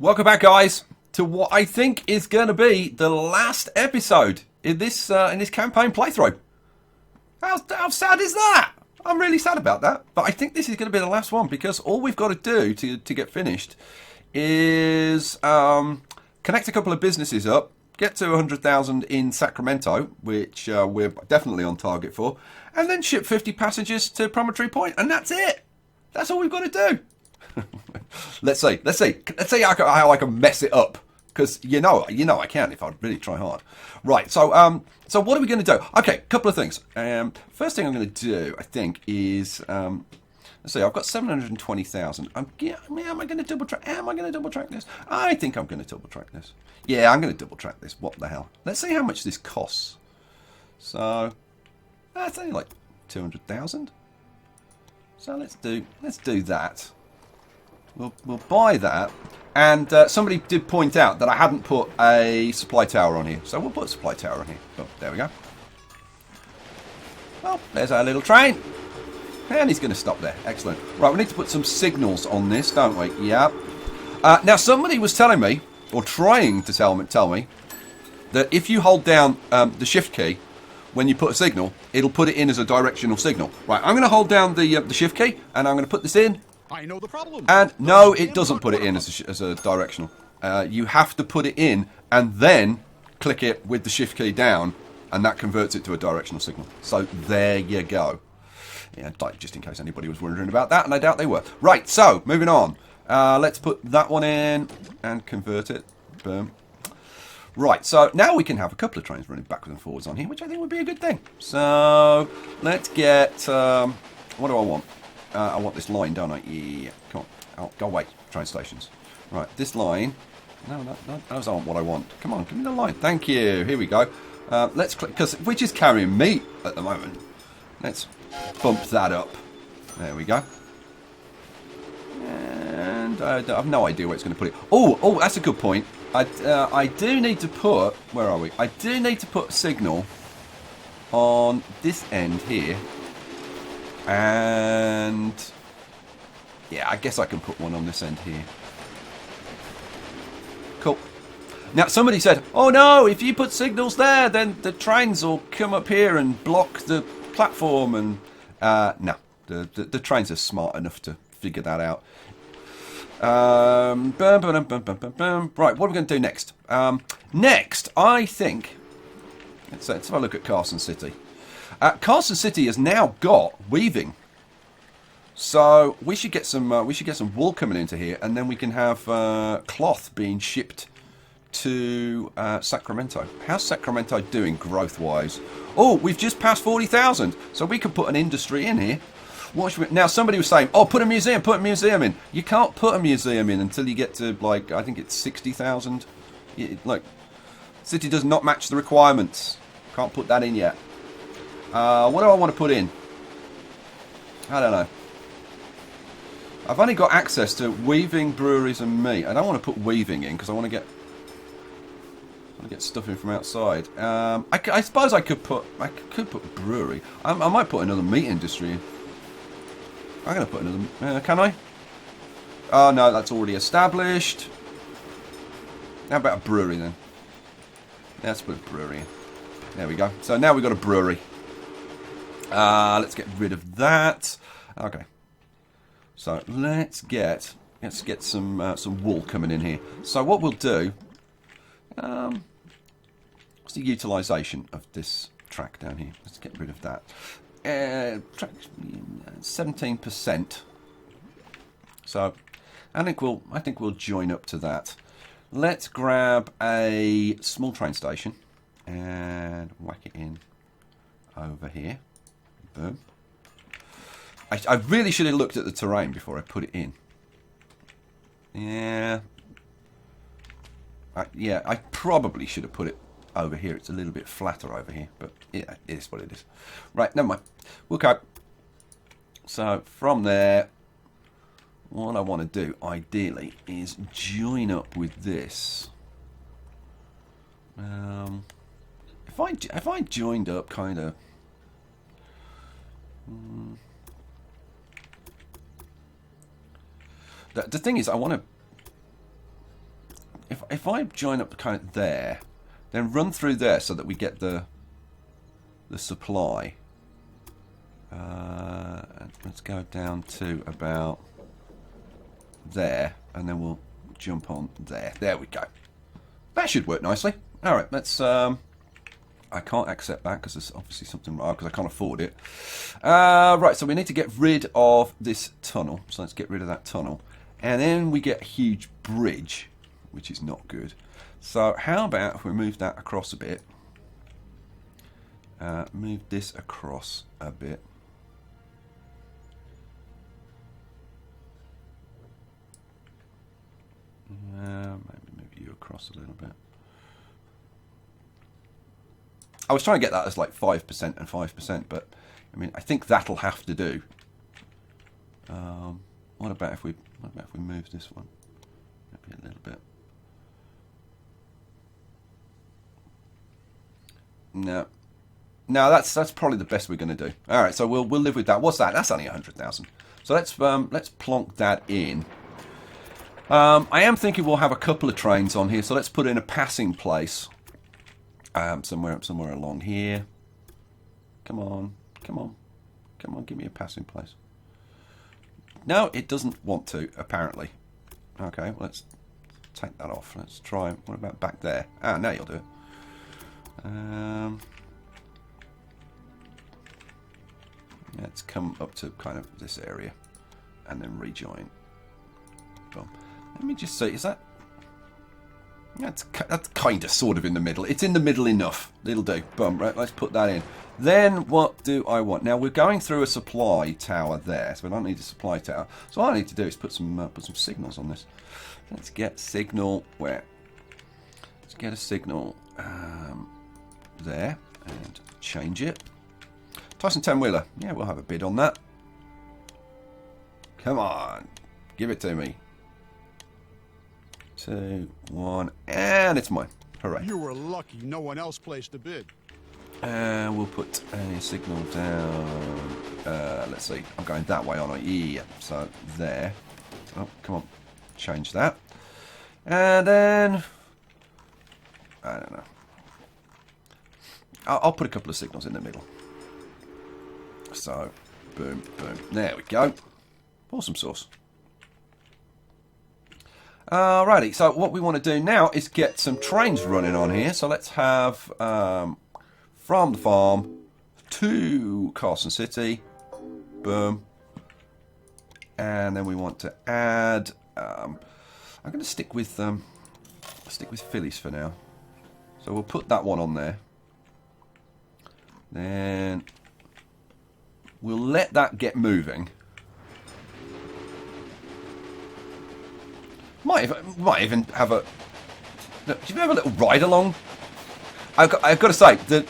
Welcome back, guys, to what I think is going to be the last episode in this campaign playthrough. How sad is that? I'm really sad about that, but I think this is going to be the last one because all we've got to do to get finished is connect a couple of businesses up, get to 100,000 in Sacramento, which we're definitely on target for, and then ship 50 passengers to Promontory Point, and that's it. That's all we've got to do. Let's see how I can mess it up, because you know I can if I really try hard. Right, so what are we going to do? Okay, a couple of things. First thing I'm going to do, I think, is let's see. I've got 720,000. Am I going to double track? Am I going to double track this? I think I'm going to double track this. Yeah, I'm going to double track this. What the hell? Let's see how much this costs. So that's only like 200,000. So let's do that. We'll buy that. And somebody did point out that I hadn't put a supply tower on here. So we'll put a supply tower on here. Oh, there we go. Well, there's our little train. And he's going to stop there. Excellent. Right, we need to put some signals on this, don't we? Yeah. Now, somebody was telling me, or trying to tell me, that if you hold down the shift key when you put a signal, it'll put it in as a directional signal. Right, I'm going to hold down the shift key, and I'm going to put this in. I know the problem. And no, it doesn't put it in as a directional. You have to put it in and then click it with the shift key down, and that converts it to a directional signal. So there you go. Yeah, just in case anybody was wondering about that, and I doubt they were. Right, so moving on. Let's put that one in and convert it. Boom. Right, so now we can have a couple of trains running backwards and forwards on here, which I think would be a good thing. So let's get... what do I want? I want this line, don't I? Yeah. Come on. Oh, go away, train stations. Right, this line. No, those aren't what I want. Come on, give me the line. Thank you. Here we go. Let's click, because we're just carrying meat at the moment. Let's bump that up. There we go. And I have no idea where it's going to put it. Oh, that's a good point. I do need to put... Where are we? I do need to put a signal on this end here. And yeah, I guess I can put one on this end here. Cool. Now, somebody said, oh no, if you put signals there, then the trains will come up here and block the platform. And no, the trains are smart enough to figure that out. Right, what are we going to do next? Next, I think, let's have a look at Carson City. Carson City has now got weaving, so we should get some wool coming into here, and then we can have cloth being shipped to Sacramento. How's Sacramento doing growth-wise? Oh, we've just passed 40,000, so we could put an industry in here. Now somebody was saying, oh, put a museum in. You can't put a museum in until you get to, like, I think it's 60,000. Like, city does not match the requirements. Can't put that in yet. What do I want to put in? I don't know. I've only got access to weaving, breweries, and meat. I don't want to put weaving in because I want to get stuff in from outside. I suppose I could put brewery. I might put another meat industry in. I'm going to put another... can I? Oh, no, that's already established. How about a brewery, then? Let's put a brewery in. There we go. So now we've got a brewery. Let's get rid of that. Okay. So let's get some wool coming in here. So what we'll do... what's the utilisation of this track down here? Let's get rid of that. 17%. So I think we'll join up to that. Let's grab a small train station and whack it in over here. Boom. I really should have looked at the terrain before I put it in. Yeah. I probably should have put it over here. It's a little bit flatter over here, but yeah, it is what it is. Right, never mind. We'll go. So from there, what I want to do ideally is join up with this. If I joined up kind of, The thing is, I want to... If I join up kind of there, then run through there so that we get the supply. Let's go down to about there, and then we'll jump on there. There we go. That should work nicely. All right, let's... I can't accept that because there's obviously something wrong, because I can't afford it. Right, so we need to get rid of this tunnel. So let's get rid of that tunnel. And then we get a huge bridge, which is not good. So how about if we move that across a bit? Move this across a bit. Maybe move you across a little bit. I was trying to get that as like 5% and 5%, but I mean, I think that'll have to do. What about if we move this one? Maybe a little bit. No, that's probably the best we're going to do. All right, so we'll live with that. What's that? That's only 100,000. So let's plonk that in. I am thinking we'll have a couple of trains on here, so let's put in a passing place. Somewhere along here. Come on, give me a passing place. No, it doesn't want to, apparently. Okay, well, let's take that off. Let's try, what about back there? Ah, now you'll do it. Let's come up to kind of this area and then rejoin. Boom. Let me just see, is that... That's kind of sort of in the middle. It's in the middle enough. It'll do. Boom. Right, let's put that in. Then what do I want? Now we're going through a supply tower there, so we don't need a supply tower. So all I need to do is put some signals on this. Let's get signal where? Let's get a signal there and change it. Tyson 10-wheeler. Yeah, we'll have a bid on that. Come on, give it to me. 2, 1, and it's mine. Hooray. You were lucky no one else placed a bid. We'll put a signal down. Let's see. I'm going that way, aren't I? Yeah. So there. Oh, come on. Change that. And then... I don't know. I'll put a couple of signals in the middle. So, boom, boom. There we go. Awesome sauce. Alrighty, so what we want to do now is get some trains running on here. So let's have from the farm to Carson City. Boom. And then we want to add... I'm going to stick with Phillies for now. So we'll put that one on there. Then we'll let that get moving. Might even have a... Look, do you have a little ride along? I've got to say that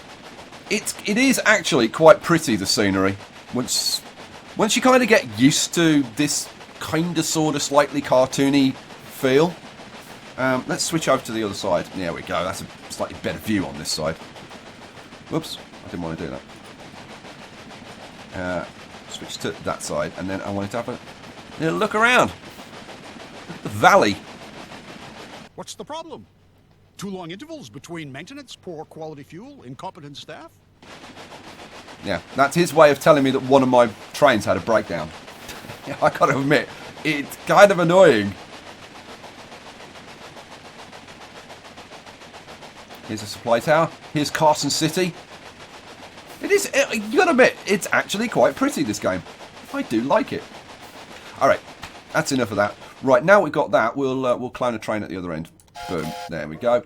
it is actually quite pretty, the scenery. Once you kind of get used to this kind of sort of slightly cartoony feel. Let's switch over to the other side. There we go. That's a slightly better view on this side. Whoops, I didn't want to do that. Switch to that side, and then I wanted to have a little look around. The valley. What's the problem? Too long intervals between maintenance, poor quality fuel, incompetent staff? Yeah, that's his way of telling me that one of my trains had a breakdown. I gotta admit, it's kind of annoying. Here's a supply tower. Here's Carson City. It is, you gotta admit, it's actually quite pretty, this game. I do like it. Alright, that's enough of that. Right, now we've got that, we'll clone a train at the other end. Boom, there we go.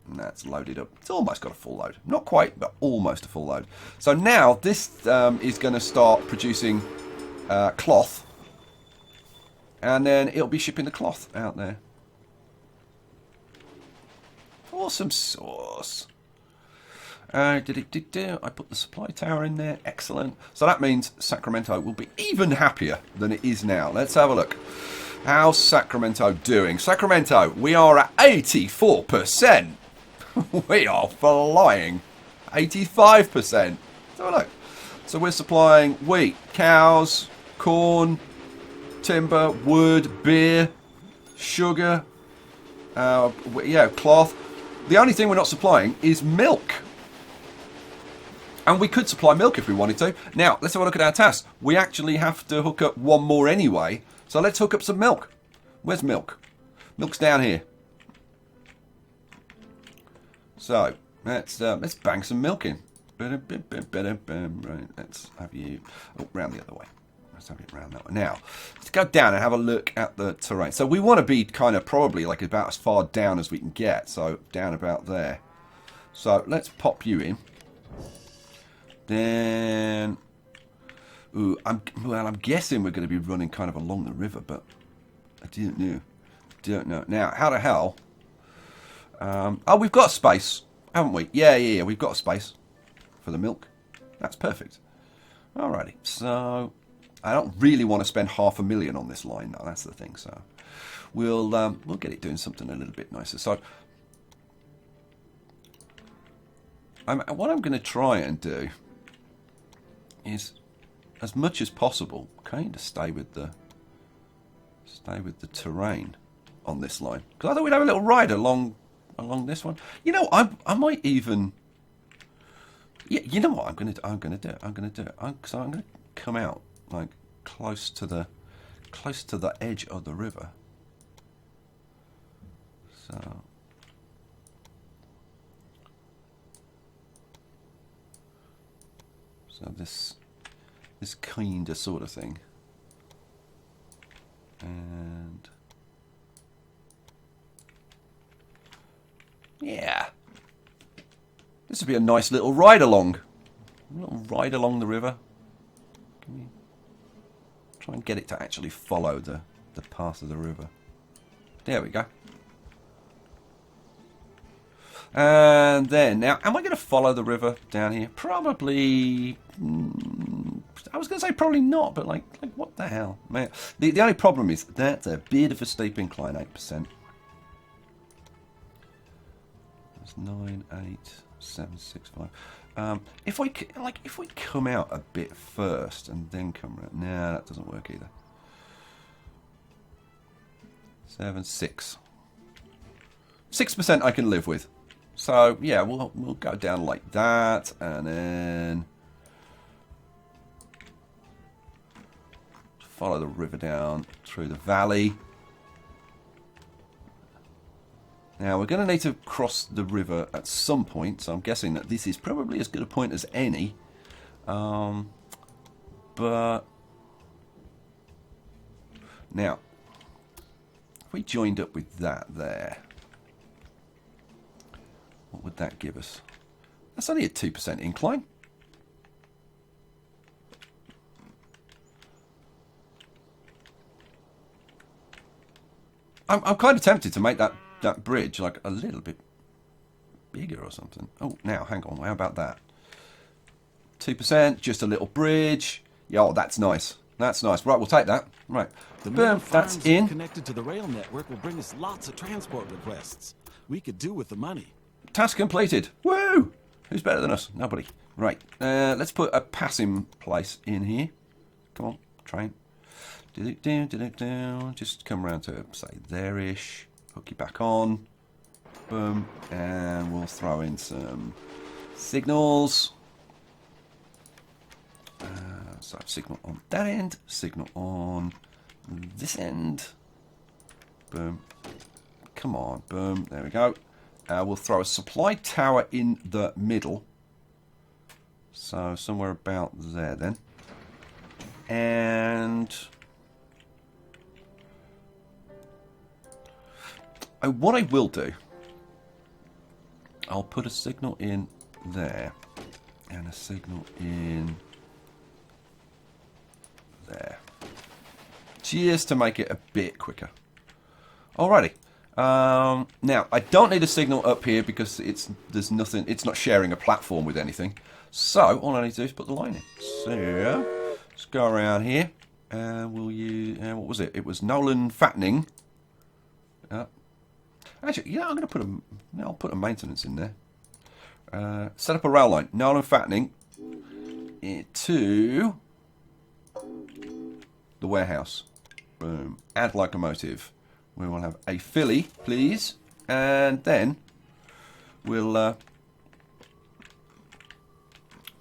And that's loaded up. It's almost got a full load. Not quite, but almost a full load. So now this is going to start producing cloth. And then it'll be shipping the cloth out there. Awesome sauce. I put the supply tower in there. Excellent. So that means Sacramento will be even happier than it is now. Let's have a look. How's Sacramento doing? Sacramento, we are at 84%. We are flying. 85%. Let's have a look. So we're supplying wheat, cows, corn, timber, wood, beer, sugar, yeah, cloth. The only thing we're not supplying is milk. And we could supply milk if we wanted to. Now, let's have a look at our task. We actually have to hook up one more anyway. So let's hook up some milk. Where's milk? Milk's down here. So, let's bang some milk in. Right, let's have you... Oh, round the other way. Let's have it round that way. Now, let's go down and have a look at the terrain. So we want to be kind of probably like about as far down as we can get. So, down about there. So, let's pop you in. Then, ooh, I'm guessing we're going to be running kind of along the river, but I don't know. Now, how the hell? Oh, we've got space, haven't we? Yeah, we've got a space for the milk. That's perfect. Alrighty, so I don't really want to spend $500,000 on this line, though. That's the thing. So we'll get it doing something a little bit nicer. So what I'm going to try and do is, as much as possible, kind of stay with the terrain on this line, because I thought we'd have a little ride along this one. You know, I might even, yeah, you know what I'm gonna do it. So I'm gonna come out like close to the edge of the river. So this kind of sort of thing. And yeah, this would be a nice little ride along. A little ride along the river. Can we try and get it to actually follow the path of the river? There we go. And then, now, am I going to follow the river down here? Probably. I was going to say probably not, but like what the hell, man? The only problem is that's a bit of a steep incline, 8%. That's 9, 8, 7, 6, 5. If we come out a bit first and then come around, nah, that doesn't work either. 7, 6. 6% I can live with. So yeah, we'll go down like that, and then follow the river down through the valley. Now we're going to need to cross the river at some point, so I'm guessing that this is probably as good a point as any. But now, if we joined up with that there, what would that give us? That's only a 2% incline. I'm kind of tempted to make that bridge like a little bit bigger or something. Oh, now hang on. How about that? 2%, just a little bridge. Yeah, oh, that's nice. That's nice. Right, we'll take that. Right, boom. That's in. Connected to the rail network will bring us lots of transport requests. We could do with the money. Task completed. Woo! Who's better than us? Nobody. Right. Let's put a passing place in here. Come on, train. Just come around to, say, there-ish. Hook you back on. Boom. And we'll throw in some signals. So signal on that end. Signal on this end. Boom. Come on. Boom. There we go. We'll throw a supply tower in the middle. So somewhere about there then. And what I will do, I'll put a signal in there and a signal in there, just to make it a bit quicker. Alrighty. Now I don't need a signal up here because there's nothing. It's not sharing a platform with anything. So all I need to do is put the line in. So let's go around here, and we'll use what was it? It was Nolan fattening. Actually, yeah, I'm going to I'll put a maintenance in there. Set up a rail line. Nolan fattening to the warehouse. Boom. Add locomotive. We will have a filly, please. And then we'll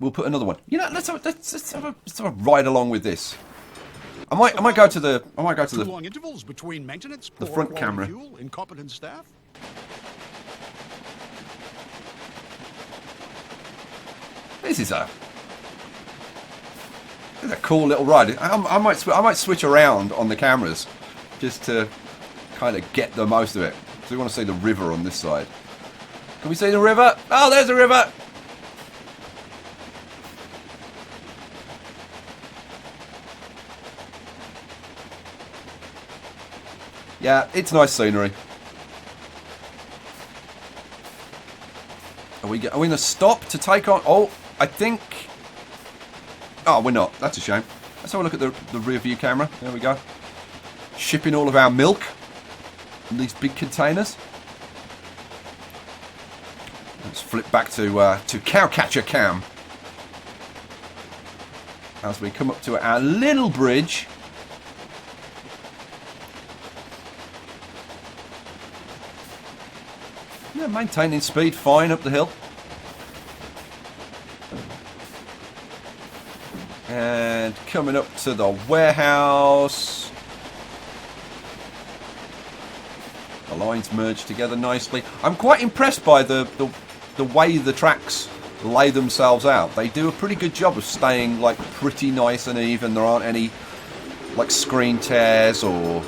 put another one. You know, let's have a ride along with this. I might go to the Too long intervals between maintenance, the poor front quality camera. fuel, incompetent staff. This is a cool little ride. I might switch around on the cameras just to kind of get the most of it. So we want to see the river on this side. Can we see the river? Oh, there's the river. Yeah, it's nice scenery. Are we going to stop to take on? Oh, I think. Oh, we're not. That's a shame. Let's have a look at the rear view camera. There we go. Shipping all of our milk in these big containers. Let's flip back to Cowcatcher Cam as we come up to our little bridge. Yeah, maintaining speed fine up the hill. And coming up to the warehouse. The lines merge together nicely. I'm quite impressed by the way the tracks lay themselves out. They do a pretty good job of staying like pretty nice and even. There aren't any like screen tears or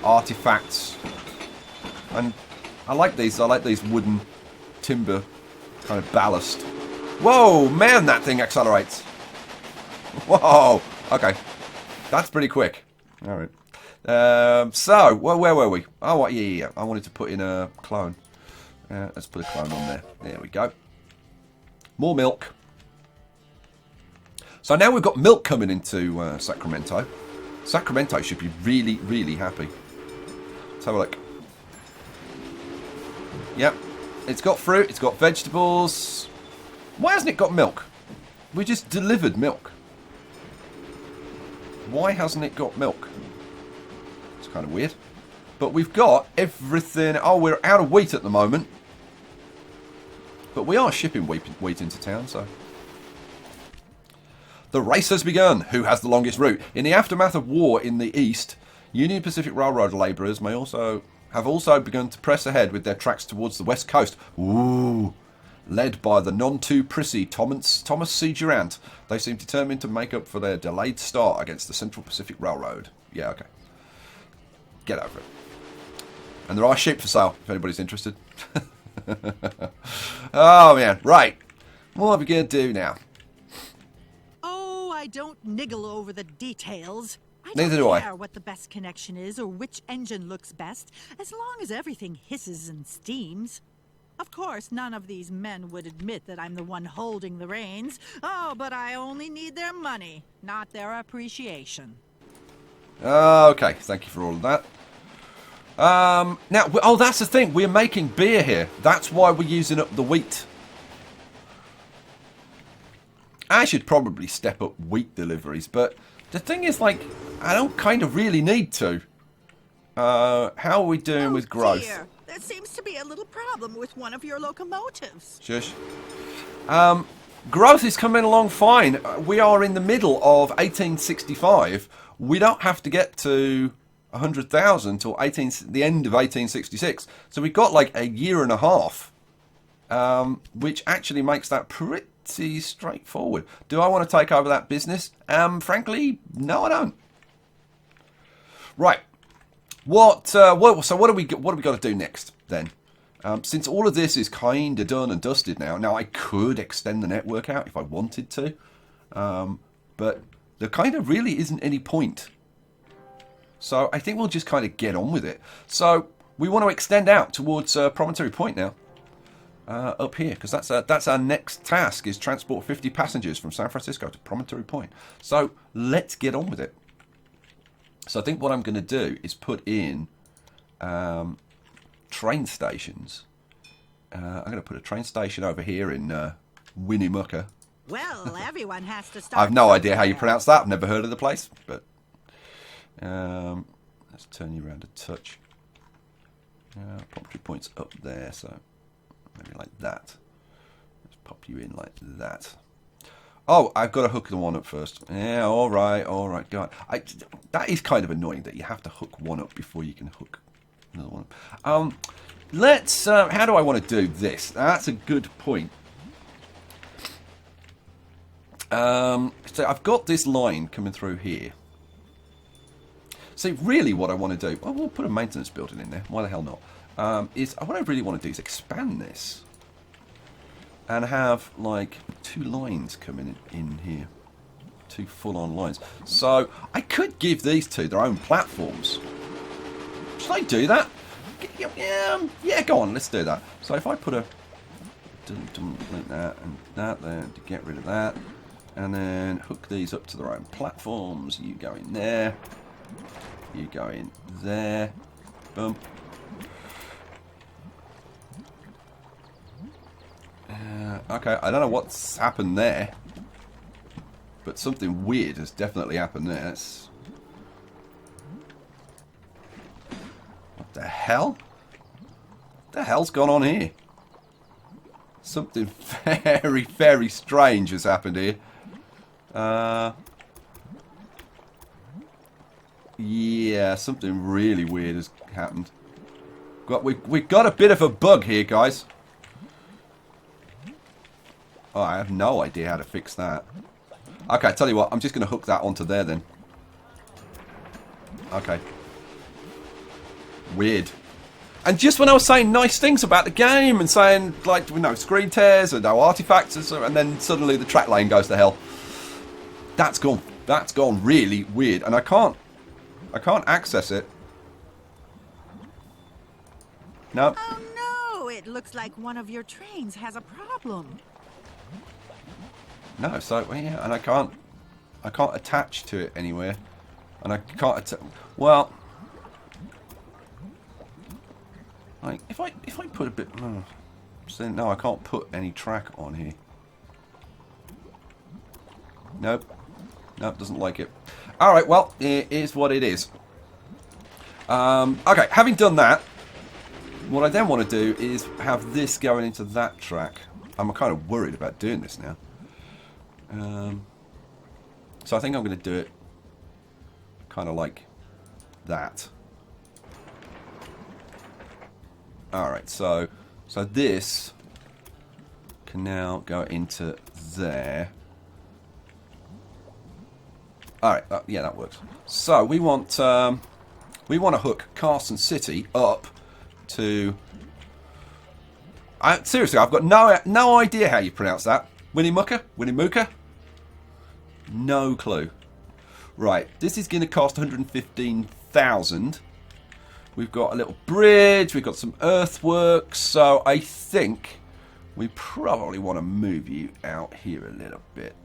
artifacts. And I like these wooden timber kind of ballast. Whoa, man, that thing accelerates. Whoa, okay. That's pretty quick. All right. So, where were we? Oh, yeah. I wanted to put in a clone. Let's put a clone on there. There we go. More milk. So now we've got milk coming into Sacramento. Sacramento should be really, really happy. Let's have a look. Yep, it's got fruit, it's got vegetables. Why hasn't it got milk? We just delivered milk. Why hasn't it got milk? It's kind of weird. But we've got everything. Oh, we're out of wheat at the moment. But we are shipping wheat into town, so. The race has begun. Who has the longest route? In the aftermath of war in the East, Union Pacific Railroad labourers have also begun to press ahead with their tracks towards the west coast. Ooh. Led by the none too prissy Thomas C. Durant, they seem determined to make up for their delayed start against the Central Pacific Railroad. Yeah, okay. Get over it. And there are sheep for sale, if anybody's interested. Oh, man. Right. What are we going to do now? Oh, I don't niggle over the details. Neither do I. don't care what the best connection is or which engine looks best, as long as everything hisses and steams. Of course, none of these men would admit that I'm the one holding the reins. Oh, but I only need their money, not their appreciation. Okay, thank you for all of that. Now, oh, that's the thing. We're making beer here. That's why we're using up the wheat. I should probably step up wheat deliveries, but the thing is, like, I don't kind of really need to. How are we doing with growth? Dear. There seems to be a little problem with one of your locomotives. Shush. Growth is coming along fine. We are in the middle of 1865. We don't have to get to 100,000 till the end of 1866. So we've got like a year and a half, which actually makes that pretty straightforward. Do I want to take over that business? Frankly, no, I don't. Right. So what do we got to do next then? Since all of this is kind of done and dusted now. Now I could extend the network out if I wanted to, but there kind of really isn't any point. So I think we'll just kind of get on with it. So we want to extend out towards Promontory Point now, up here, because that's our next task, is transport 50 passengers from San Francisco to Promontory Point. So let's get on with it. So I think what I'm going to do is put in train stations. I'm going to put a train station over here in Winnemucca. Well, everyone has to start. I've no idea how you somewhere. pronounce that. I've never heard of the place, but Let's turn you around a touch. Property points up there, so maybe like that. Let's pop you in like that. Oh, I've got to hook the one up first. Yeah, all right, go on. That is kind of annoying that you have to hook one up before you can hook another one up. Let's. How do I want to do this? That's a good point. So I've got this line coming through here. See, really, what I want to do. Well, we'll put a maintenance building in there. Why the hell not? What I really want to do is expand this. And have, like, 2 lines coming in here. 2 full-on lines. So, I could give these 2 their own platforms. Should I do that? Yeah, go on, let's do that. So, if I put a... like that and that there to get rid of that. And then hook these up to their own platforms. You go in there. You go in there. Boom. Okay, I don't know what's happened there, but something weird has definitely happened there. What the hell? What the hell's gone on here? Something very, very strange has happened here. Yeah, something really weird has happened. We've got a bit of a bug here, guys. Oh, I have no idea how to fix that. Okay, tell you what, I'm just going to hook that onto there then. Okay. Weird. And just when I was saying nice things about the game and saying, like, no screen tears and no artifacts, and then suddenly the track lane goes to hell. That's gone. That's gone really weird. And I can't access it. No. Oh no, it looks like one of your trains has a problem. No, so yeah, and I can't attach to it anywhere, and I can't well, like if I put a bit, so no, I can't put any track on here. Nope, doesn't like it. All right, well, it is what it is. Okay, having done that, what I then want to do is have this going into that track. I'm kind of worried about doing this now. So I think I'm going to do it kind of like that. Alright, so this can now go into there. Alright, yeah, that works. So we want to hook Carson City up to... seriously, I've got no idea how you pronounce that. Winnemucca? No clue. Right, this is going to cost 115,000. We've got a little bridge, we've got some earthworks, so I think we probably want to move you out here a little bit.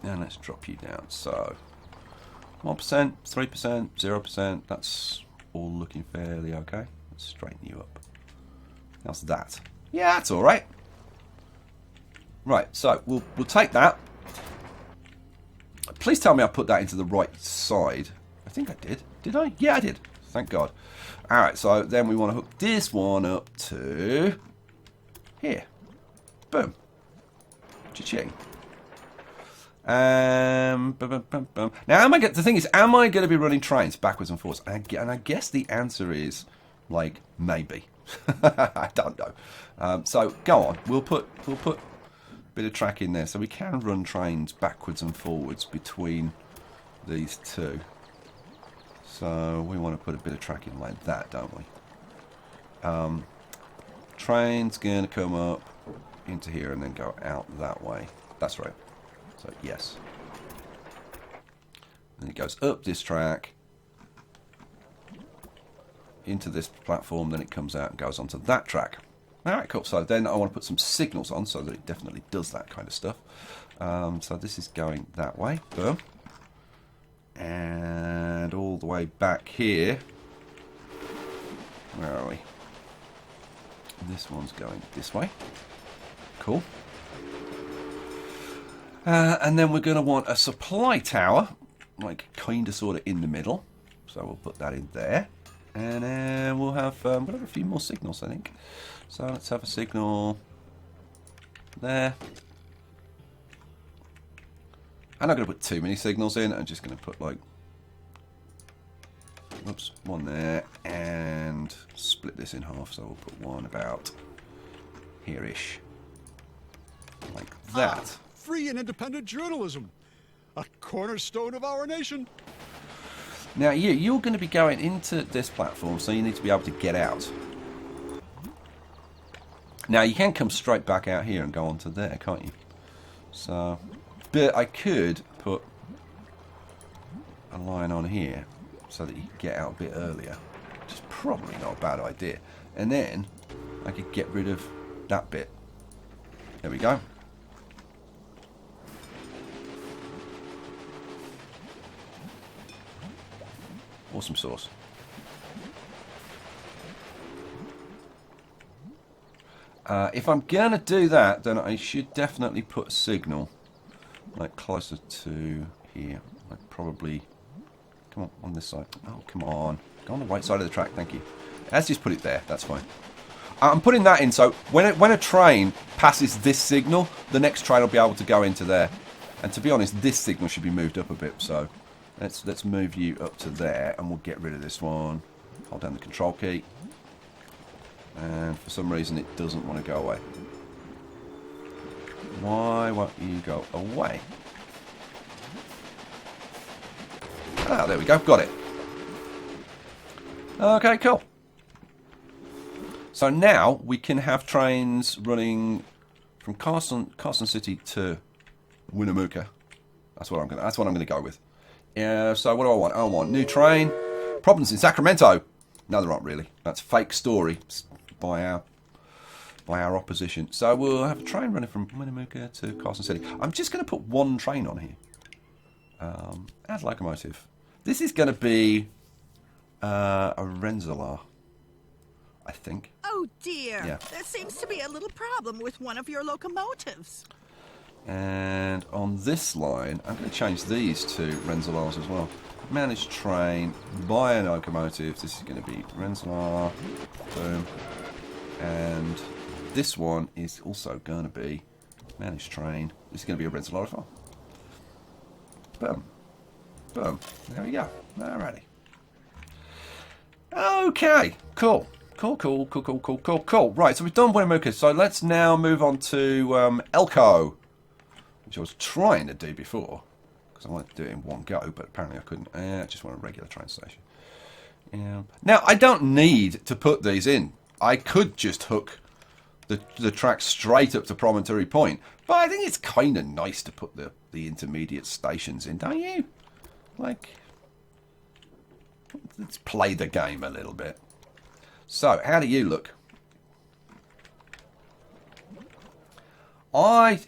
And let's drop you down. So 1%, 3%, 0%, that's all looking fairly okay. Let's straighten you up. How's that? Yeah, that's all right. Right, so we'll take that. Please tell me I put that into the right side. I think I did. Did I? Yeah, I did. Thank God. All right, so then we want to hook this one up to here. Boom. Cha-ching. Bum, bum, bum, bum. Now, the thing is, am I going to be running trains backwards and forwards? And I guess the answer is, like, maybe. I don't know. So go on. We'll put a bit of track in there, so we can run trains backwards and forwards between these two. So we want to put a bit of track in like that, don't we? Train's going to come up into here and then go out that way. That's right. So yes. Then it goes up this track into this platform, then it comes out and goes onto that track. Alright, cool. So then I want to put some signals on so that it definitely does that kind of stuff. So this is going that way. Boom. And all the way back here. Where are we? This one's going this way. Cool. And then we're going to want a supply tower, like kind of sort of in the middle. So we'll put that in there. And then we'll have a few more signals, I think. So let's have a signal there. I'm not going to put too many signals in. I'm just going to put like, whoops, one there. And split this in half. So we'll put one about here-ish. Like that. Free and independent journalism, a cornerstone of our nation. Now you're going to be going into this platform, so you need to be able to get out. Now you can come straight back out here and go onto there, can't you? So, but I could put a line on here so that you can get out a bit earlier, which is probably not a bad idea. And then I could get rid of that bit. There we go. Awesome sauce. If I'm going to do that, then I should definitely put a signal like closer to here. Like probably, come on, on this side. Oh, come on. Go on the right side of the track, thank you. Let's just put it there, that's fine. I'm putting that in, so when a train passes this signal, the next train will be able to go into there. And to be honest, this signal should be moved up a bit, so let's move you up to there, and we'll get rid of this one. Hold down the control key. And for some reason it doesn't want to go away. Why won't you go away? Ah, there we go. Got it. Okay, cool. So now we can have trains running from Carson City to Winnemucca. That's what I'm gonna go with. So what do I want? I want new train. Problems in Sacramento. No, there aren't really. That's a fake story by our opposition. So we'll have a train running from Winnemucca to Carson City. I'm just going to put one train on here. As locomotive. This is going to be a Rensselaer, I think. Oh dear. Yeah. There seems to be a little problem with one of your locomotives. And on this line, I'm going to change these to Rensselaers as well. Managed train by a locomotive. This is going to be Rensselaer. Boom. And this one is also going to be managed train. This is going to be a Rensselaer as well. Boom. Boom. There we go. Alrighty. Okay. Cool. Cool. Right, so we've done Winnemucca. So let's now move on to Elko, which I was trying to do before, because I wanted to do it in one go, but apparently I couldn't. I just want a regular train station. Yeah. Now, I don't need to put these in. I could just hook the track straight up to Promontory Point, but I think it's kind of nice to put the intermediate stations in, don't you? Like, let's play the game a little bit. So, how do you look?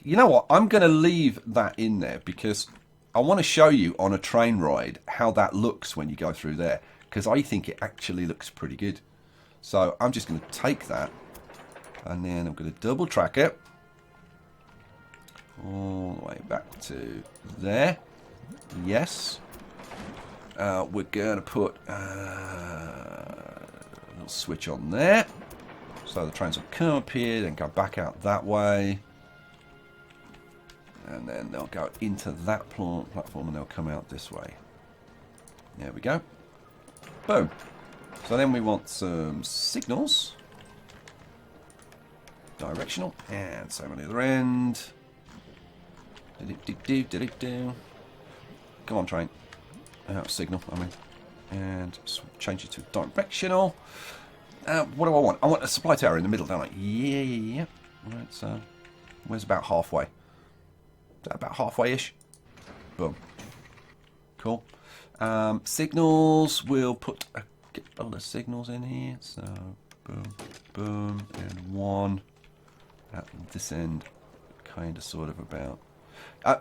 You know what? I'm going to leave that in there because I want to show you on a train ride how that looks when you go through there, because I think it actually looks pretty good. So I'm just going to take that and then I'm going to double track it all the way back to there. Yes. We're going to put a little switch on there. So the trains will come up here and go back out that way. And then they'll go into that platform and they'll come out this way. There we go. Boom. So then we want some signals. Directional. And same on the other end. Come on, train. Signal, I mean. And change it to directional. What do I want? I want a supply tower in the middle, don't I? Yeah. Right, so where's about halfway? Is that about halfway-ish? Boom. Cool. Signals, we'll put a couple of signals in here. So, boom, boom, and one at this end, kind of, sort of about.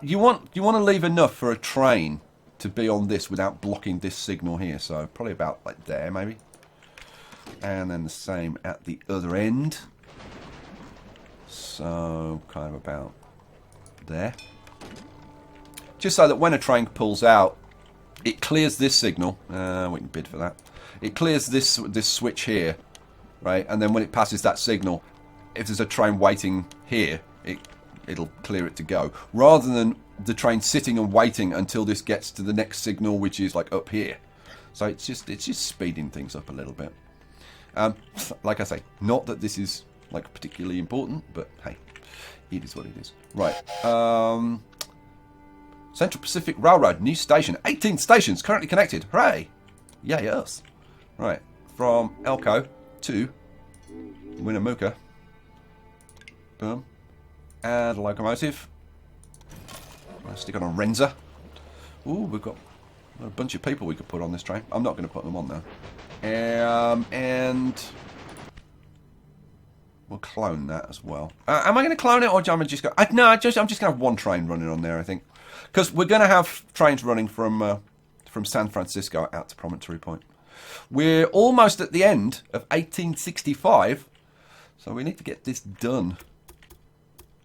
You want to leave enough for a train to be on this without blocking this signal here. So probably about like there, maybe. And then the same at the other end. So kind of about there. just so that when a train pulls out, it clears this signal. We can bid for that. It clears this switch here, right? And then when it passes that signal, if there's a train waiting here, it'll clear it to go, rather than the train sitting and waiting until this gets to the next signal, which is like up here. So it's just speeding things up a little bit. Like I say, not that this is like particularly important, but hey, it is what it is. Right. Central Pacific Railroad, new station. 18 stations currently connected. Hooray! Yay us. Right. From Elko to Winnemucca. Boom. Add a locomotive. Let's stick on a Renza. Ooh, we've got a bunch of people we could put on this train. I'm not going to put them on though. And we'll clone that as well. Am I going to clone it, or am I just go? No, I'm just going to have one train running on there, I think, because we're going to have trains running from San Francisco out to Promontory Point. We're almost at the end of 1865, so we need to get this done.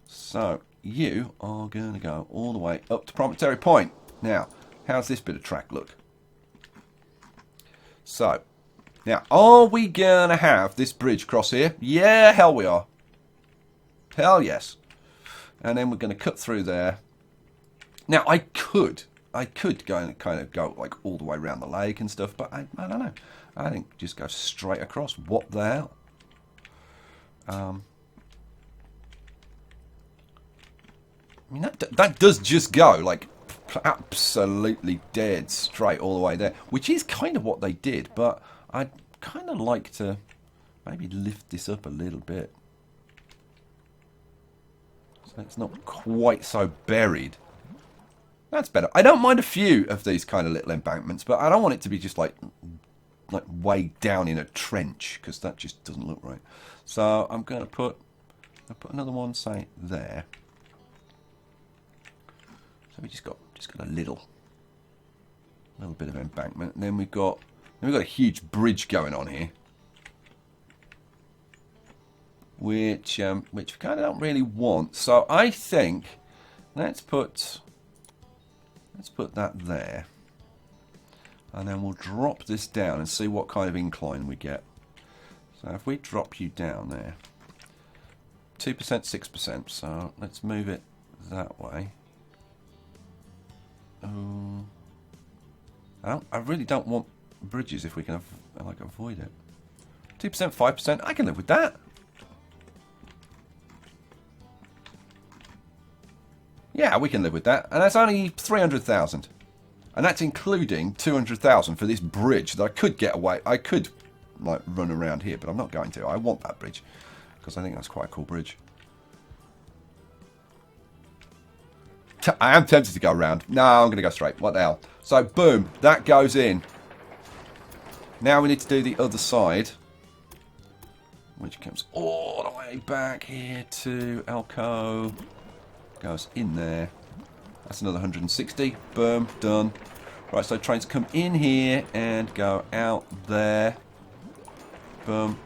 So you are going to go all the way up to Promontory Point. Now, how's this bit of track look? So, now, are we going to have this bridge cross here? Yeah, hell we are. Hell yes. And then we're going to cut through there. Now, I could go and kind of go like all the way around the lake and stuff, but I don't know. I think just go straight across. What the hell? I mean, that does just go like absolutely dead straight all the way there, which is kind of what they did, but I'd kind of like to maybe lift this up a little bit so it's not quite so buried. That's better. I don't mind a few of these kind of little embankments, but I don't want it to be just like way down in a trench, because that just doesn't look right. So I'm going to put another one, say, there. So we just got a little bit of embankment. And then we've got a huge bridge going on here, which we kind of don't really want. So I think let's put that there, and then we'll drop this down and see what kind of incline we get. So if we drop you down there, 2%, 6%. So let's move it that way. I really don't want bridges if we can avoid it. 2%, 5%. I can live with that. Yeah, we can live with that. And that's only 300,000. And that's including 200,000 for this bridge that I could get away. I could like run around here, but I'm not going to. I want that bridge because I think that's quite a cool bridge. I am tempted to go around. No, I'm going to go straight. What the hell? So, boom. That goes in. Now we need to do the other side, which comes all the way back here to Elko. Goes in there. That's another 160. Boom. Done. Right, so trains come in here and go out there. Boom.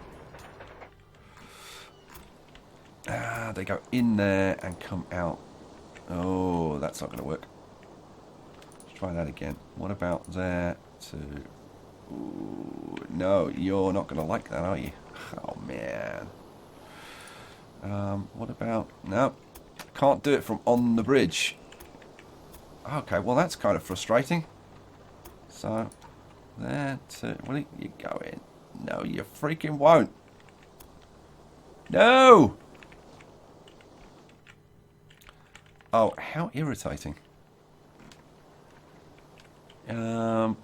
They go in there and come out. Oh, that's not going to work. Let's try that again. What about there to... Ooh, no, you're not going to like that, are you? Oh, man. What about... No, can't do it from on the bridge. Okay, well, that's kind of frustrating. So, there to... Well, you go in. No, you freaking won't. No! Oh, how irritating. Well,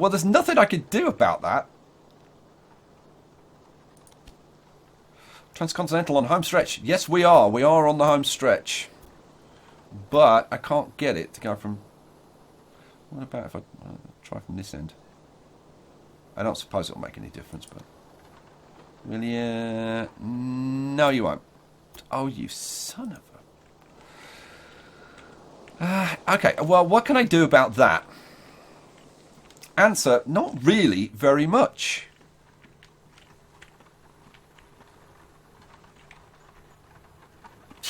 there's nothing I could do about that. Transcontinental on home stretch. Yes, we are. We are on the home stretch. But I can't get it to go from... What about if I try from this end? I don't suppose it'll make any difference, but... Will you? No, you won't. Oh, you son of a... Okay, well, what can I do about that? Answer, not really very much.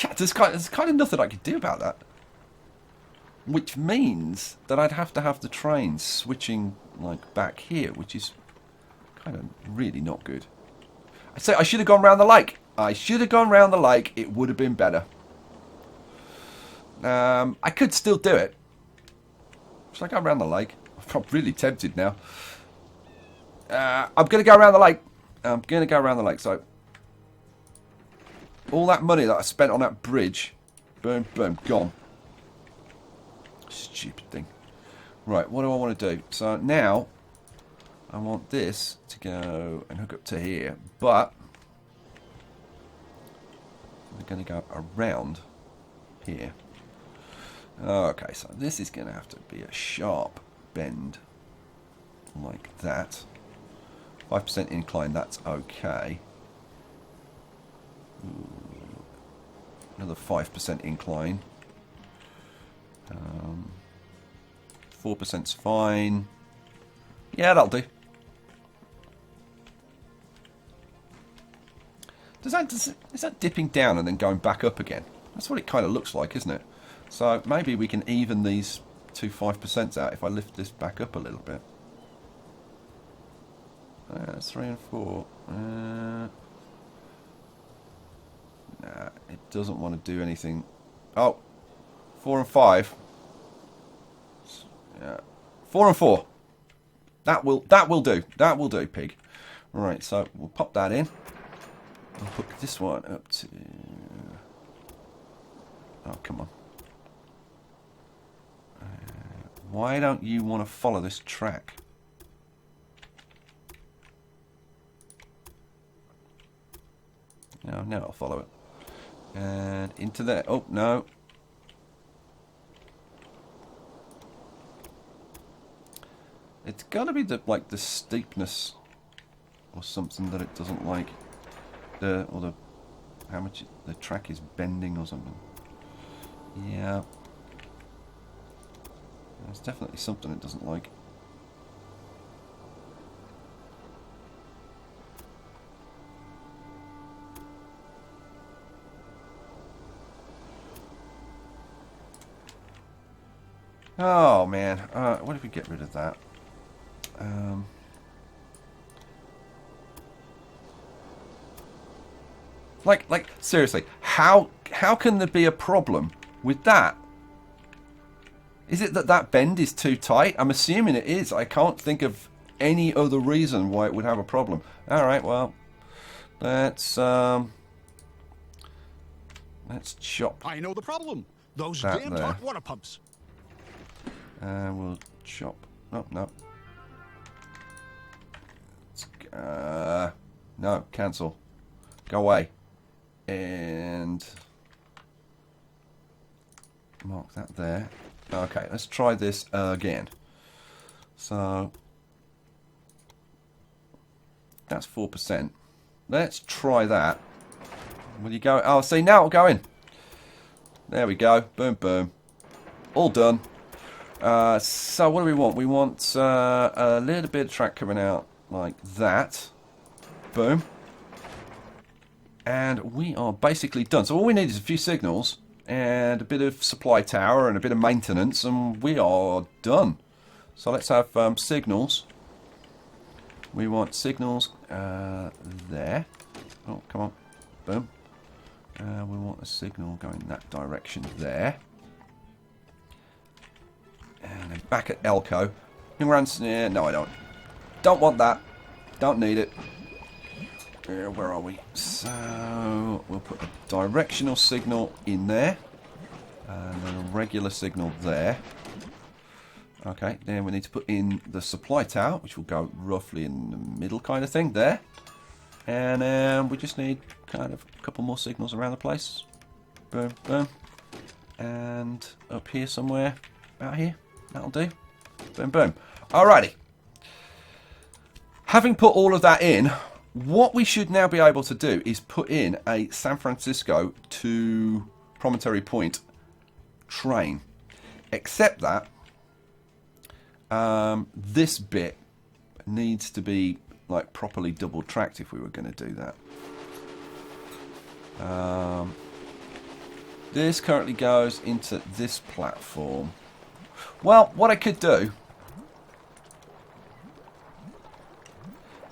Yeah, there's kind of nothing I can do about that. which means that I'd have to have the train switching like back here, which is kind of really not good. I say I should have gone round the lake. I should have gone round the lake. It would have been better. I could still do it. Should I go around the lake? I'm really tempted now. I'm going to go around the lake. I'm going to go around the lake. So, all that money that I spent on that bridge, boom, boom, gone. Stupid thing. Right, what do I want to do? So now, I want this to go and hook up to here, but we're going to go around here. Okay, so this is going to have to be a sharp bend like that. 5% incline, that's okay. Ooh, another 5% incline. 4%'s fine. Yeah, that'll do. Is that dipping down and then going back up again? That's what it kind of looks like, isn't it? So maybe we can even these two 5%s out if I lift this back up a little bit. That's 3 and 4. Nah, it doesn't want to do anything. Oh, 4 and 5. Yeah, 4 and 4. That will do. That will do, pig. Right, so we'll pop that in. I'll hook this one up to. Oh, come on. Why don't you want to follow this track? No, now I'll follow it. And into there. Oh, no. It's got to be the steepness or something that it doesn't like. How much the track is bending or something. Yeah. There's definitely something it doesn't like. Oh man, what if we get rid of that? Like seriously, how can there be a problem with that? Is it that bend is too tight? I'm assuming it is. I can't think of any other reason why it would have a problem. All right, well, let's chop. I know the problem. Those That damn there. hot water pumps. We'll chop. Oh no. No, cancel. Go away. And mark that there. Okay, let's try this again. So that's 4%. Let's try that. Will you go? Oh, see, now it'll go in. There we go. Boom, boom. All done. So what do we want? We want a little bit of track coming out like that. Boom. And we are basically done. So all we need is a few signals and a bit of supply tower and a bit of maintenance, and we are done. So let's have signals. We want signals there. Oh, come on. Boom. We want a signal going that direction there. And then back at Elko. Yeah, no, I don't. Don't want that. Don't need it. Where are we? So we'll put a directional signal in there. And then a regular signal there. Okay, then we need to put in the supply tower, which will go roughly in the middle kind of thing there. And we just need kind of a couple more signals around the place. Boom, boom. And up here somewhere. About here. That'll do. Boom, boom. Alrighty. Having put all of that in, what we should now be able to do is put in a San Francisco to Promontory Point train. Except that this bit needs to be like properly double tracked if we were going to do that. This currently goes into this platform. Well, what I could do,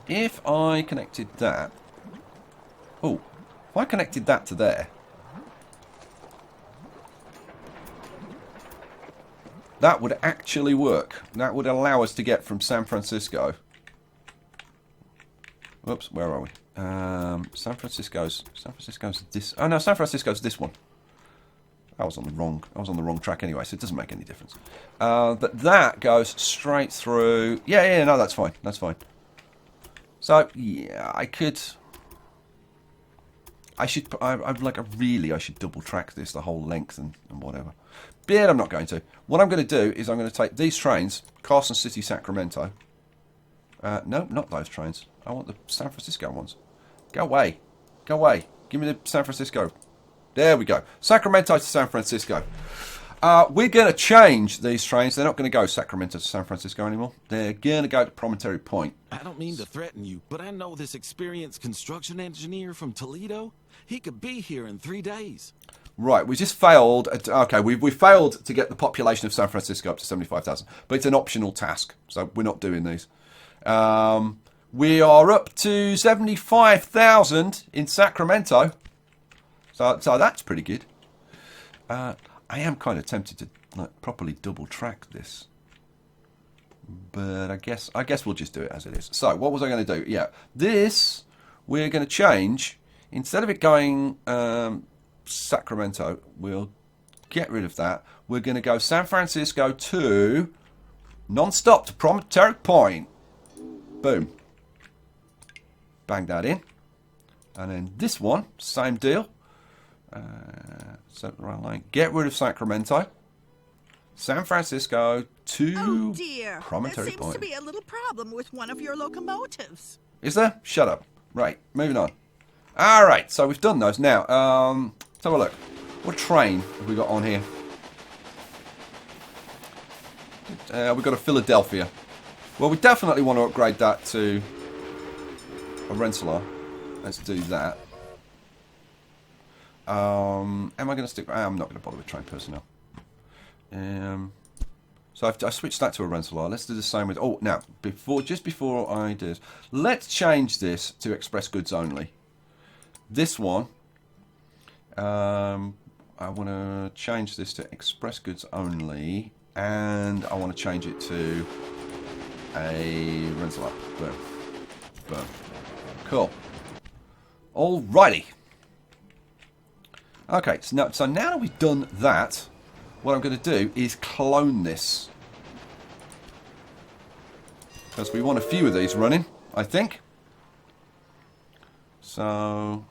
if I connected that... Oh, if I connected that to there, that would actually work. That would allow us to get from San Francisco. Whoops, where are we? San Francisco's this. Oh no, San Francisco's this one. I was on the wrong track anyway, so it doesn't make any difference. But that goes straight through. Yeah, no, that's fine. That's fine. So yeah, I should double track this the whole length and whatever. But I'm not going to. What I'm going to do is I'm going to take these trains, Carson City, Sacramento. No, not those trains. I want the San Francisco ones. Go away. Go away. Give me the San Francisco. There we go. Sacramento to San Francisco. We're going to change these trains. They're not going to go Sacramento to San Francisco anymore. They're going to go to Promontory Point. I don't mean to threaten you, but I know this experienced construction engineer from Toledo. He could be here in 3 days. Right, we just failed. Okay, we failed to get the population of San Francisco up to 75,000. But it's an optional task, so we're not doing these. We are up to 75,000 in Sacramento. So that's pretty good. I am kind of tempted to properly double track this. But I guess we'll just do it as it is. So what was I going to do? Yeah, this we're going to change. Instead of it going Sacramento, we'll get rid of that. We're going to go San Francisco to non-stop to Promontory Point. Boom. Bang that in. And then this one, same deal. Set the right line. Get rid of Sacramento. San Francisco to Oh dear. Promontory There seems Point. to be a little problem with one of your locomotives. Is there? Shut up. Right, moving on. Alright, so we've done those. Now, let's have a look. What train have we got on here? We've got a Philadelphia. Well, we definitely want to upgrade that to a Rensselaer. Let's do that. Am I going to stick... I'm not going to bother with train personnel. So I switched that to a Rensselaer. Let's do the same with... Oh, now, just before I do this, let's change this to express goods only. This one, I want to change this to express goods only, and I want to change it to a Rensselaer. Boom. Boom. Cool. Alrighty. Okay, so now that we've done that, what I'm going to do is clone this. Because we want a few of these running, I think. So...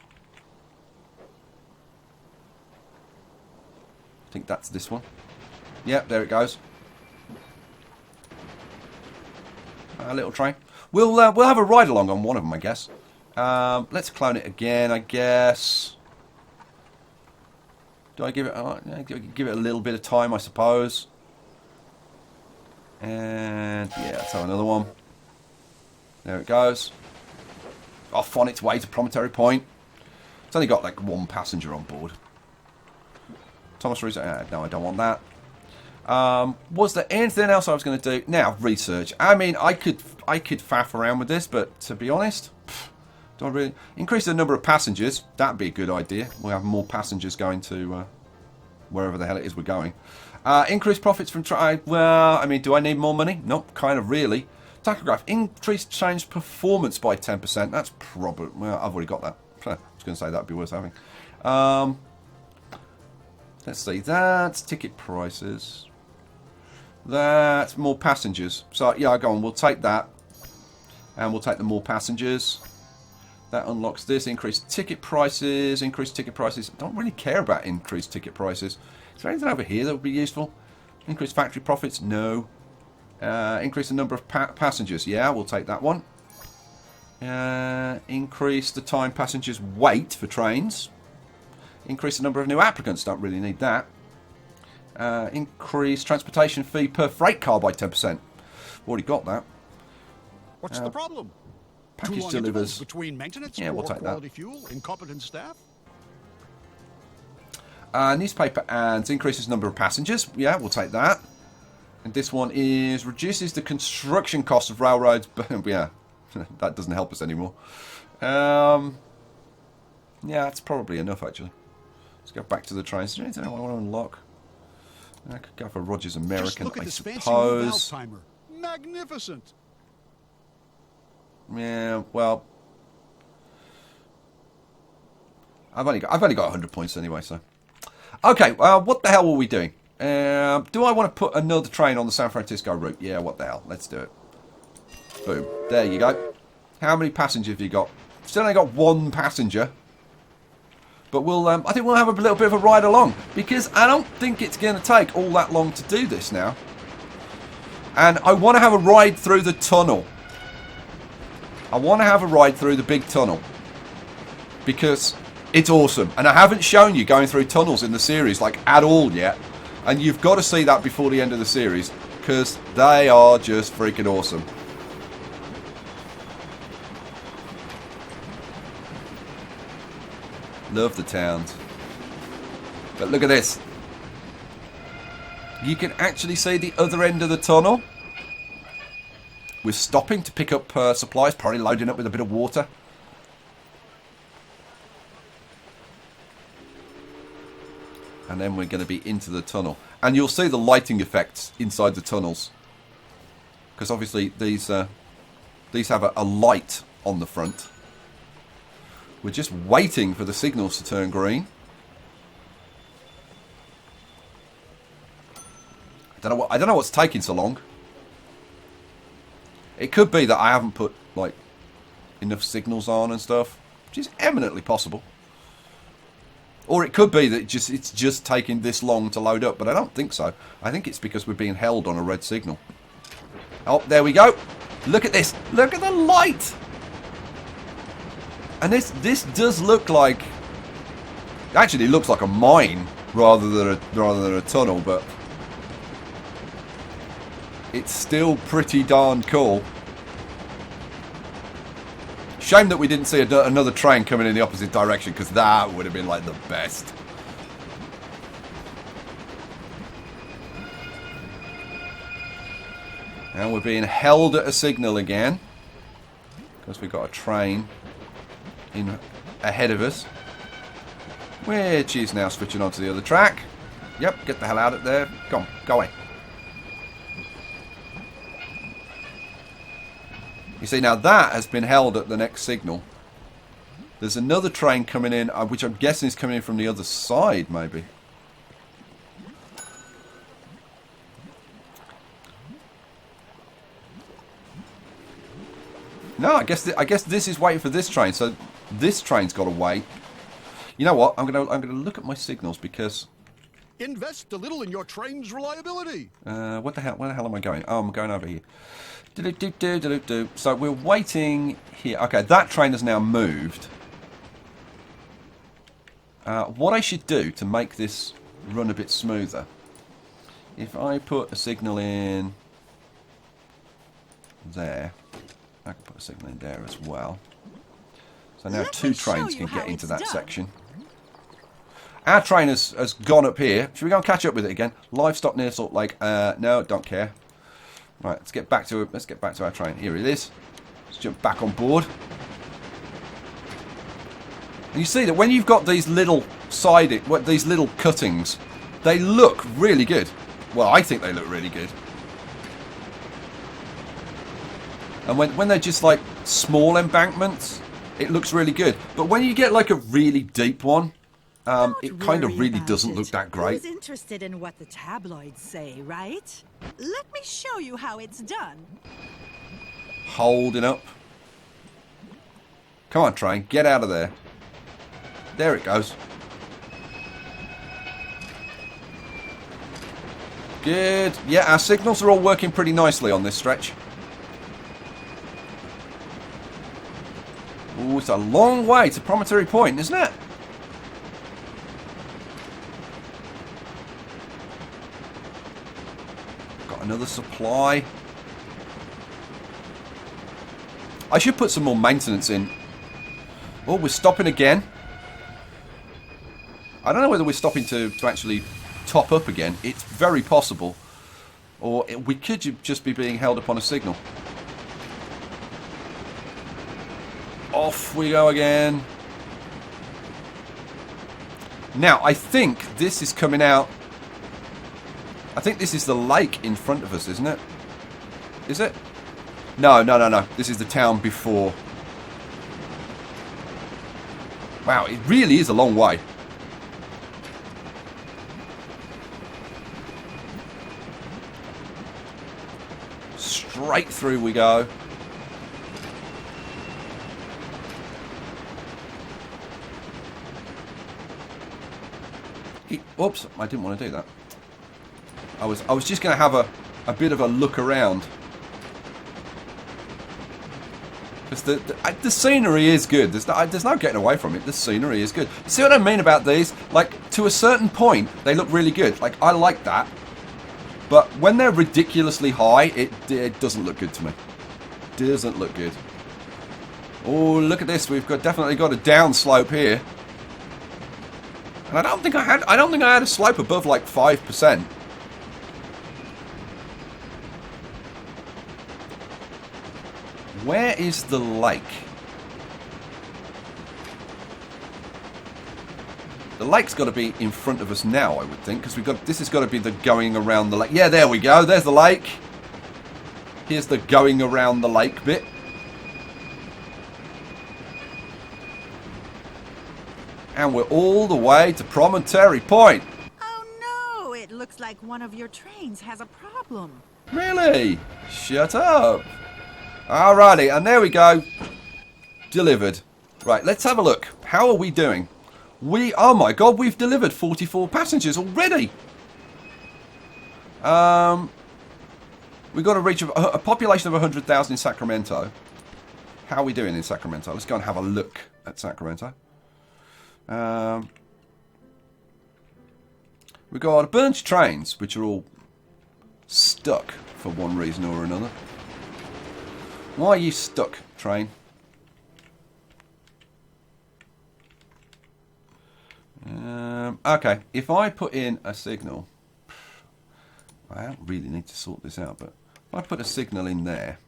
I think that's this one. Yep, there it goes. A little train. We'll have a ride along on one of them, I guess. Let's clone it again, I guess. Do I give it? Give it a little bit of time, I suppose. And yeah, let's have another one. There it goes. Off on its way to Promontory Point. It's only got like one passenger on board. Thomas Rees. No, I don't want that. Was there anything else I was going to do? Now, research. I mean, I could faff around with this, but to be honest, don't really increase the number of passengers. That'd be a good idea. We'll have more passengers going to wherever the hell it is we're going. Increase profits from well, I mean, do I need more money? Nope, kind of really. Tachograph. Increase change performance by 10%. That's probably... Well, I've already got that. I was going to say that'd be worth having. Let's see. That's ticket prices. That's more passengers. So, yeah, go on. We'll take that. And we'll take the more passengers. That unlocks this. Increased ticket prices. Increased ticket prices. I don't really care about increased ticket prices. Is there anything over here that would be useful? Increased factory profits? No. Increase the number of passengers. Yeah, we'll take that one. Increase the time passengers wait for trains. Increase the number of new applicants. Don't really need that. Increase transportation fee per freight car by 10%. Already got that. What's the problem? Too Package long delivers. intervals between maintenance, Yeah, we'll poor take that. quality fuel, incompetent staff? Newspaper ads increases number of passengers. Yeah, we'll take that. And this one is reduces the construction cost of railroads. But yeah, that doesn't help us anymore. Yeah, that's probably enough actually. Let's go back to the trains. Is there anything I want to unlock? I could go for Rogers American, Just look at I this fancy new suppose. valve timer. Magnificent. Yeah, well, I've only got 100 points anyway. So, okay. What the hell were we doing? Do I want to put another train on the San Francisco route? Yeah, what the hell? Let's do it. Boom. There you go. How many passengers have you got? Still only got one passenger. But we'll, I think we'll have a little bit of a ride along. Because I don't think it's going to take all that long to do this now. And I want to have a ride through the tunnel. I want to have a ride through the big tunnel. Because it's awesome. And I haven't shown you going through tunnels in the series, like, at all yet. And you've got to see that before the end of the series. Because they are just freaking awesome. Love the towns. But look at this. You can actually see the other end of the tunnel. We're stopping to pick up supplies, probably loading up with a bit of water. And then we're going to be into the tunnel. And you'll see the lighting effects inside the tunnels. Because obviously these have a light on the front. We're just waiting for the signals to turn green. I don't know what's taking so long. It could be that I haven't put like enough signals on and stuff, which is eminently possible. Or it could be that it's just taking this long to load up, but I don't think so. I think it's because we're being held on a red signal. Oh, there we go. Look at this. Look at the light. And this does look like... Actually, it looks like a mine rather than a tunnel, but... It's still pretty darn cool. Shame that we didn't see another train coming in the opposite direction, because that would have been like the best. And we're being held at a signal again. Because we've got a train in ahead of us. Which is now switching onto the other track. Yep, get the hell out of there. Come on, go away. You see, now that has been held at the next signal. There's another train coming in, which I'm guessing is coming in from the other side, maybe. No, I guess this is waiting for this train. So this train's got to wait. You know what? I'm gonna look at my signals because. Invest a little in your train's reliability. What the hell? Where the hell am I going? Oh, I'm going over here. So we're waiting here. Okay, that train has now moved. What I should do to make this run a bit smoother, if I put a signal in there, I can put a signal in there as well. So now two trains can get into that section. Our train has gone up here. Should we go and catch up with it again? Livestock near Salt Lake. No, don't care. Right, let's get back to it. Let's get back to our train. Here it is. Let's jump back on board. And you see that when you've got these little these little cuttings, they look really good. Well, I think they look really good. And when they're just like small embankments, it looks really good. But when you get like a really deep one, it kind of really doesn't look that great. Who's interested in what the tabloids say, right? Let me show you how it's done. Holding up. Come on, train, get out of there. There it goes. Good. Yeah, our signals are all working pretty nicely on this stretch. Ooh, it's a long way to Promontory Point, isn't it? Got another supply. I should put some more maintenance in. Oh, we're stopping again. I don't know whether we're stopping to actually top up again. It's very possible. Or we could just be being held upon a signal. Off we go again. Now, I think this is coming out. I think this is the lake in front of us, isn't it? Is it? No. This is the town before. Wow, it really is a long way. Straight through we go. Oops, I didn't want to do that. I was just going to have a bit of a look around. Because the scenery is good. There's no getting away from it. The scenery is good. See what I mean about these? Like, to a certain point, they look really good. Like, I like that. But when they're ridiculously high, it doesn't look good to me. Doesn't look good. Oh, look at this. We've definitely got a downslope here. And I don't think I had a slope above like 5%. Where is the lake? The lake's got to be in front of us now, I would think, because this has got to be the going around the lake. Yeah, there we go. There's the lake. Here's the going around the lake bit. And we're all the way to Promontory Point. Oh no, it looks like one of your trains has a problem. Really? Shut up. Alrighty, and there we go. Delivered. Right, let's have a look. How are we doing? Oh my god, we've delivered 44 passengers already. We've got to reach a population of 100,000 in Sacramento. How are we doing in Sacramento? Let's go and have a look at Sacramento. We've got a bunch of trains, which are all stuck for one reason or another. Why are you stuck, train? Okay, if I put in a signal, I don't really need to sort this out, but if I put a signal in there,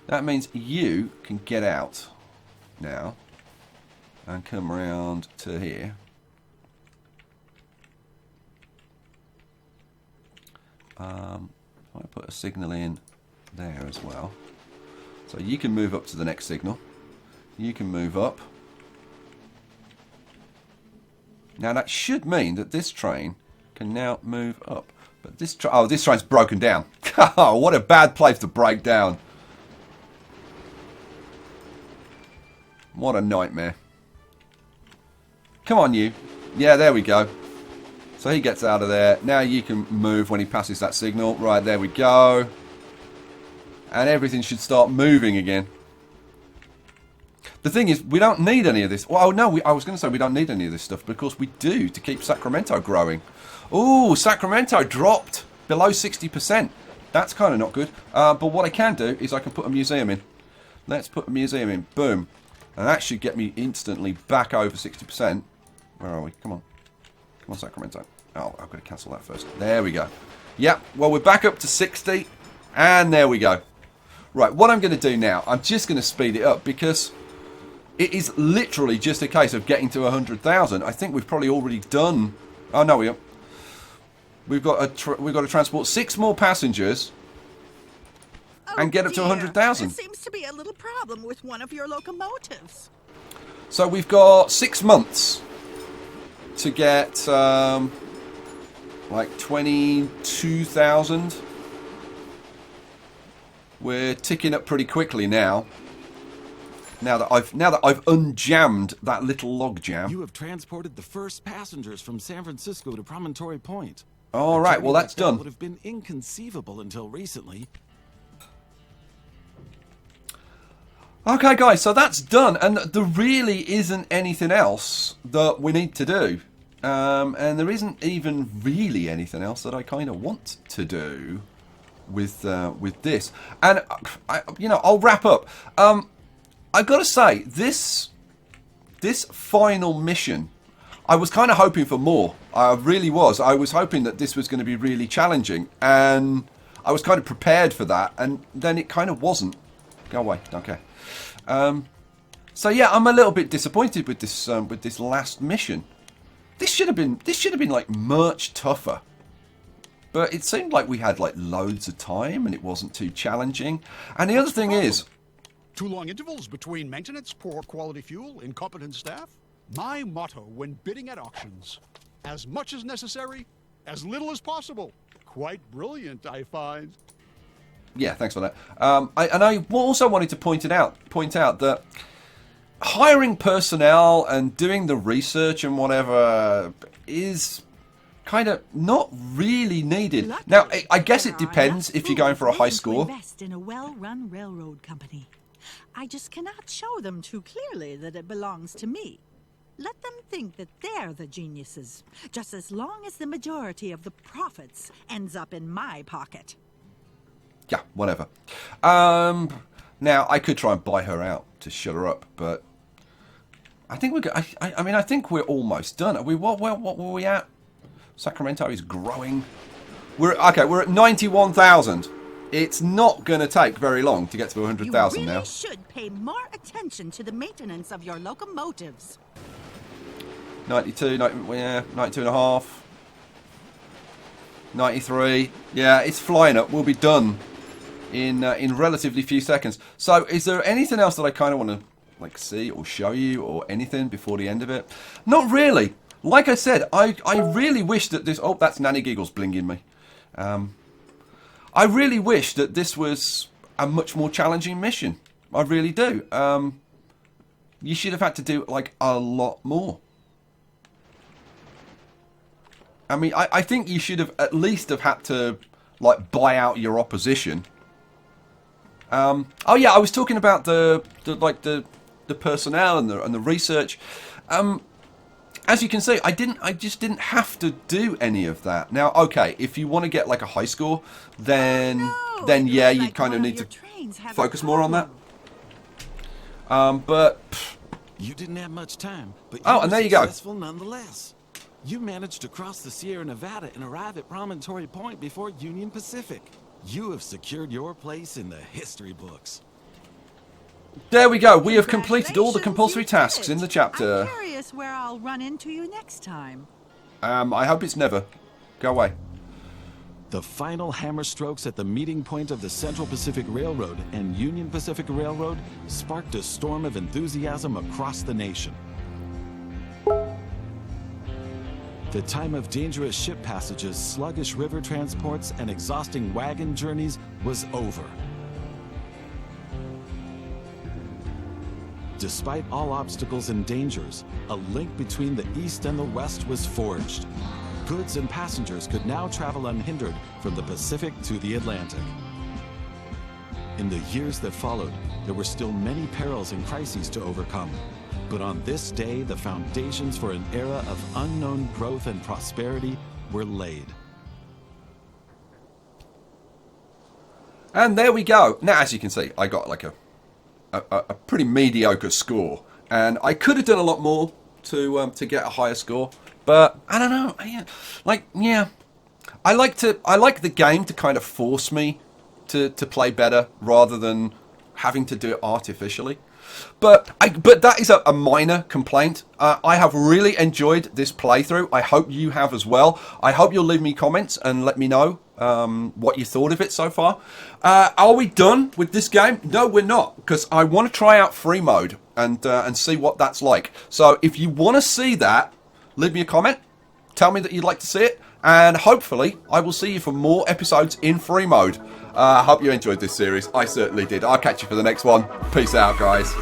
that means you can get out now and come around to here. If I put a signal in there as well, so you can move up to the next signal. You can move up. Now that should mean that this train can now move up. But this train's broken down. Oh, what a bad place to break down. What a nightmare. Come on, you. Yeah, there we go. So he gets out of there. Now you can move when he passes that signal. Right, there we go. And everything should start moving again. The thing is, we don't need any of this. Well, no, I was going to say we don't need any of this stuff, but of course we do to keep Sacramento growing. Ooh, Sacramento dropped below 60%. That's kind of not good. But what I can do is I can put a museum in. Let's put a museum in. Boom. And that should get me instantly back over 60%. Where are we? Come on. Come on, Sacramento. Oh, I've got to cancel that first. There we go. Yep, well, we're back up to 60. And there we go. Right, what I'm going to do now, I'm just going to speed it up because it is literally just a case of getting to 100,000. I think we've probably already done... Oh, no, we are. We've got to transport 6 more passengers and get up to 100,000. There seems to be a little problem with one of your locomotives. So we've got 6 months to get like 22,000. We're ticking up pretty quickly now. Now that I've unjammed that little log jam. You have transported the first passengers from San Francisco to Promontory Point. All right, well that's done. Would have been inconceivable until recently. Okay, guys, so that's done, and there really isn't anything else that we need to do, and there isn't even really anything else that I kind of want to do with this. And I'll wrap up. I've got to say, this final mission, I was kind of hoping for more. I really was. I was hoping that this was going to be really challenging, and I was kind of prepared for that, and then it kind of wasn't. Go away. Okay. So yeah, I'm a little bit disappointed with this last mission. This should have been like much tougher. But it seemed like we had like loads of time, and it wasn't too challenging. And the other thing is, too long intervals between maintenance, poor quality fuel, incompetent staff. My motto when bidding at auctions: as much as necessary, as little as possible. Quite brilliant, I find. yeah, thanks for that. I also wanted to point out that hiring personnel and doing the research and whatever is kind of not really needed. Luckily, Now, I guess there it are depends enough if you're going for a fools high willing to score. invest in a well-run railroad company. I just cannot show them too clearly that it belongs to me. Let them think that they're the geniuses, just as long as the majority of the profits ends up in my pocket. Yeah, whatever. Now, I could try and buy her out to shut her up, but I think we're. I think we're almost done. Are we? What were we at? Sacramento is growing. We're at 91,000. It's not going to take very long to get to 100,000 You now. really should pay more attention to the maintenance of your locomotives. 92, 92 and a half. 93. Yeah, it's flying up. We'll be done in relatively few seconds. So, is there anything else that I kind of want to see or show you or anything before the end of it? Not really. Like I said, I really wish that this... Oh, that's Nanny Giggles blinging me. I really wish that this was a much more challenging mission. I really do. You should have had to do a lot more. I mean, I think you should have at least have had to buy out your opposition. Oh yeah, I was talking about the personnel and the research. As you can see, I just didn't have to do any of that. Now, okay, if you want to get a high score, then yeah, you kind of need to focus more on that. But You didn't have much time, but Oh, you and were there you go. successful nonetheless. You managed to cross the Sierra Nevada and arrive at Promontory Point before Union Pacific. You have secured your place in the history books. there we go. We have completed all the compulsory tasks in the I'm chapter. curious where I'll run into you next time. I hope it's never. Go away. The final hammer strokes at the meeting point of the Central Pacific Railroad and Union Pacific Railroad sparked a storm of enthusiasm across the nation. The time of dangerous ship passages, sluggish river transports, and exhausting wagon journeys was over. Despite all obstacles and dangers, a link between the East and the West was forged. Goods and passengers could now travel unhindered from the Pacific to the Atlantic. In the years that followed, there were still many perils and crises to overcome. But on this day, the foundations for an era of unknown growth and prosperity were laid. And there we go. Now, as you can see, I got a pretty mediocre score, and I could have done a lot more to get a higher score. But I don't know. I like the game to kind of force me to play better rather than having to do it artificially. But that is a minor complaint. I have really enjoyed this playthrough. I hope you have as well. I hope you'll leave me comments and let me know what you thought of it so far. Are we done with this game? No, we're not, because I want to try out free mode and see what that's like. So if you want to see that, leave me a comment. Tell me that you'd like to see it, and hopefully I will see you for more episodes in free mode. I hope you enjoyed this series. I certainly did. I'll catch you for the next one. Peace out, guys.